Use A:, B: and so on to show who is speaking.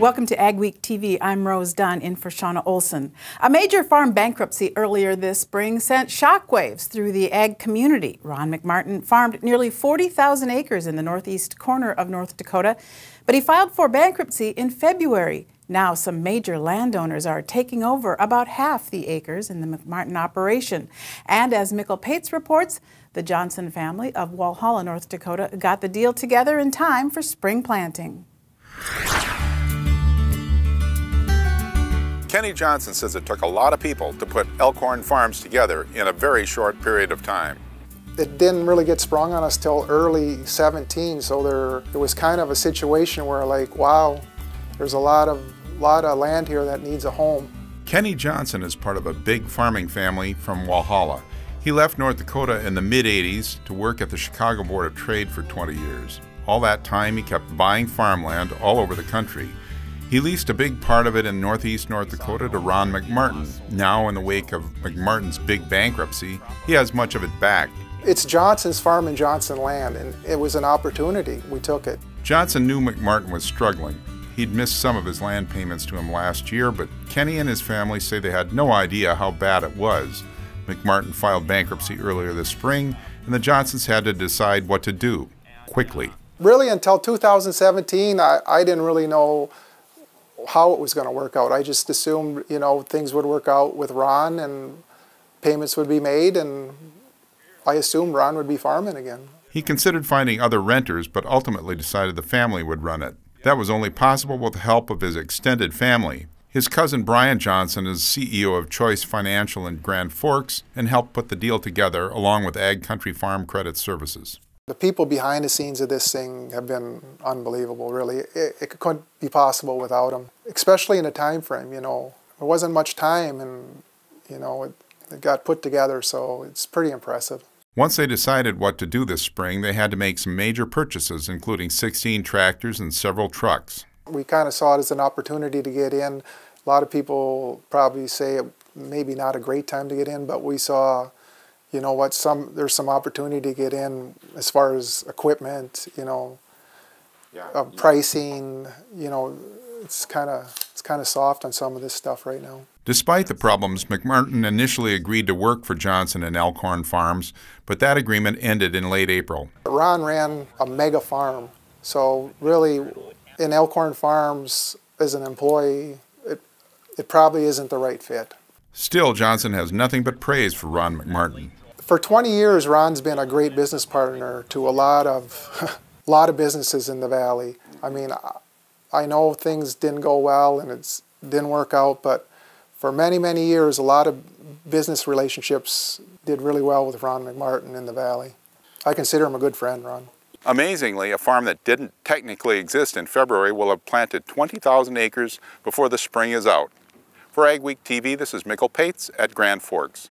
A: Welcome to AgweekTV. I'm Rose Dunn in for Shauna Olson. A major farm bankruptcy earlier this spring sent shockwaves through the ag community. Ron McMartin farmed nearly 40,000 acres in the northeast corner of North Dakota, but he filed for bankruptcy in February. Now some major landowners are taking over about half the acres in the McMartin operation. And as Mikkel Pates reports, the Johnson family of Walhalla, North Dakota got the deal together in time for spring planting.
B: Kenny Johnson says it took a lot of people to put Elkhorn Farms together in a very short period of time.
C: It didn't really get sprung on us till early 17, so there was kind of a situation where, like, wow, there's a lot of land here that needs a home.
B: Kenny Johnson is part of a big farming family from Walhalla. He left North Dakota in the mid-'80s to work at the Chicago Board of Trade for 20 years. All that time he kept buying farmland all over the country. He leased a big part of it in Northeast North Dakota to Ron McMartin. Now, in the wake of McMartin's big bankruptcy, he has much of it back.
C: It's Johnson's farm and Johnson land, and it was an opportunity. We took it.
B: Johnson knew McMartin was struggling. He'd missed some of his land payments to him last year, but Kenny and his family say they had no idea how bad it was. McMartin filed bankruptcy earlier this spring, and the Johnsons had to decide what to do, quickly.
C: Really, until 2017, I didn't really know how it was going to work out. I just assumed, things would work out with Ron and payments would be made, and I assumed Ron would be farming again.
B: He considered finding other renters, but ultimately decided the family would run it. That was only possible with the help of his extended family. His cousin Brian Johnson is CEO of Choice Financial in Grand Forks and helped put the deal together along with Ag Country Farm Credit Services.
C: The people behind the scenes of this thing have been unbelievable, really. It couldn't be possible without them, especially in a time frame, There wasn't much time, and, it got put together, so it's pretty impressive.
B: Once they decided what to do this spring, they had to make some major purchases, including 16 tractors and several trucks.
C: We kind of saw it as an opportunity to get in. A lot of people probably say it maybe not a great time to get in, but we saw, there's some opportunity to get in as far as equipment, pricing, it's kind of soft on some of this stuff right now.
B: Despite the problems, McMartin initially agreed to work for Johnson and Elkhorn Farms, but that agreement ended in late April.
C: Ron ran a mega farm, so really in Elkhorn Farms as an employee, it probably isn't the right fit.
B: Still, Johnson has nothing but praise for Ron McMartin.
C: For 20 years, Ron's been a great business partner to a lot of businesses in the valley. I mean, I know things didn't go well and it didn't work out, but for many, many years, a lot of business relationships did really well with Ron McMartin in the valley. I consider him a good friend, Ron. Amazingly, a farm that didn't technically exist in February will have planted 20,000 acres before the spring is out. For AgweekTV, this is Mikkel Pates at Grand Forks.